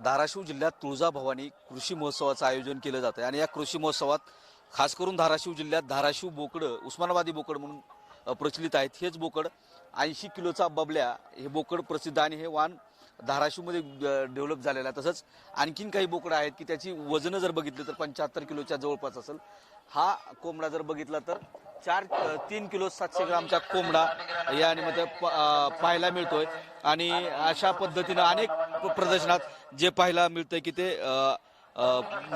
धाराशिव जिल्ह्यात तुळजाभवानी कृषी महोत्सवाचं आयोजन केलं जातं आणि या कृषी महोत्सवात खास करून धाराशिव जिल्ह्यात धाराशिव बोकडं उस्मानाबादी बोकड म्हणून प्रचलित आहेत. हेच बोकड 80 किलोचा बबल्या हे बोकड प्रसिद्ध आणि हे वाण धाराशिवमध्ये डेव्हलप झालेलं आहे. तसंच आणखीन काही बोकडं आहेत की त्याची वजनं जर बघितली तर 75 किलोच्या जवळपास असेल. हा कोंबडा जर बघितला तर 3 किलो 700 ग्रामचा कोंबडा या निमित्त पाहायला मिळतोय आणि अशा पद्धतीनं अनेक प्रदर्शनात जे पाहायला मिळतंय की ते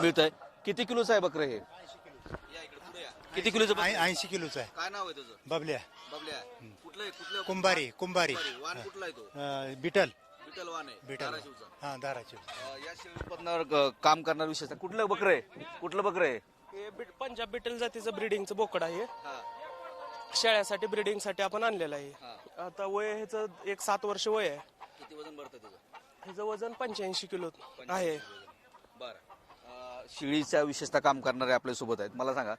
मिळतंय. किती किलोचं आहे बकरं हे? किती किलोचं? 80 किलोचा आहे. काय नाव आहे त्याचं? बबल्या. बबल्या. कुठलं कुंभारी वाण कुठला आहे तो? बिटल बिटल वाण आहे बिटल धाराशिवचा. हा धाराशिव. या शेळीपणावर काम करणार विशेषतः कुठलं बकरं आहे? कुठलं बकरं आहे? हे पंजाब बिटल जातीचं ब्रीडिंगचं बोकड आहे. हा, शेळ्यासाठी ब्रीडिंगसाठी आपण आणलेलं आहे. हा. आता वय ह्याचं 7 वर्ष वय आहे. किती वजन भरतं त्याचं? ह्याचं वजन 85 किलो आहे. बरं. शेळीच्या विशेषतः काम करणारे आपल्या सोबत आहेत. मला सांगा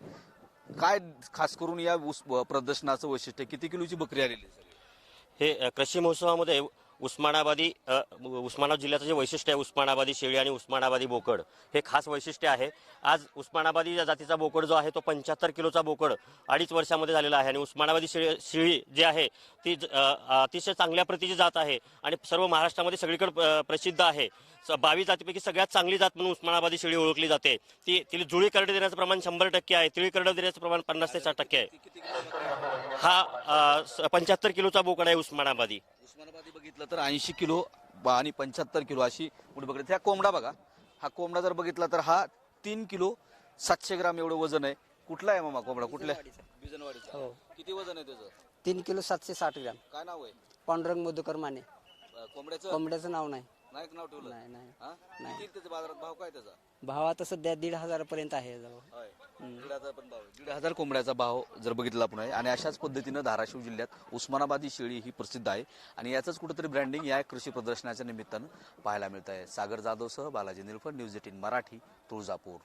काय खास करून या प्रदर्शनाचं वैशिष्ट्य? किती किलोची बकरी आलेली आहे? हे कृषी महोत्सवामध्ये उस्मानाबाद जिल्ह्याचं जे वैशिष्ट्य आहे, उस्मानाबादी शेळी आणि उस्मानाबादी बोकड हे खास वैशिष्ट्य आहे. आज उस्मानाबादी जातीचा बोकड जो आहे तो 75 किलोचा बोकड 2.5 वर्षामध्ये झालेला आहे आणि उस्मानाबादी शेळी जी आहे ती अतिशय चांगल्या प्रतीची जात आहे आणि सर्व महाराष्ट्रामध्ये सगळीकडे प्रसिद्ध आहे. 22 जातीपैकी सगळ्यात चांगली जात म्हणून उस्मानाबादी शेळी ओळखली जाते. तिला जुळी करडे देण्याचं प्रमाण 100% आहे, तिळी करडे देण्याचं प्रमाण 50 ते 60% आहे. हा 75 किलोचा बोकड आहे उस्मानाबादी. उस्मानाबादी बघितलं तर 80 किलो आणि 75 किलो अशी मोठी बकरी. हा कोंबडा बघा, हा कोंबडा जर बघितला तर हा 3 किलो 700 ग्राम एवढं वजन आहे. कुठला आहे मामा कोंबडा? कुठल्या? बिजनवाडीचा. हो. किती वजन आहे त्याचं? 3 किलो 760 ग्राम. काय नाव आहे पांडुरंग मधुकर माने. कोंबड्याचं? कोंबड्याचं नाव नाही. नाही नाव ठेवलं? नाही नाही हा? नाही. किती त्याचा बाजारात भाव काय त्याचा? भाव आता सध्या 1,500 पर्यंत आहे जवळ. होय. 1,500 पण भाव आहे. 1,500 कोंबड्याचा भाव जर बघितला आपण आहे. आणि अशाच पद्धतीनं धाराशिव जिल्ह्यात उस्मानाबादी शेळी ही प्रसिद्ध आहे आणि याचंच कुठेतरी ब्रँडिंग या कृषी प्रदर्शनाच्या निमित्तानं पाहायला मिळत आहे. सागर जाधवसह बालाजी निलफड, न्यूज 18 मराठी, तुळजापूर.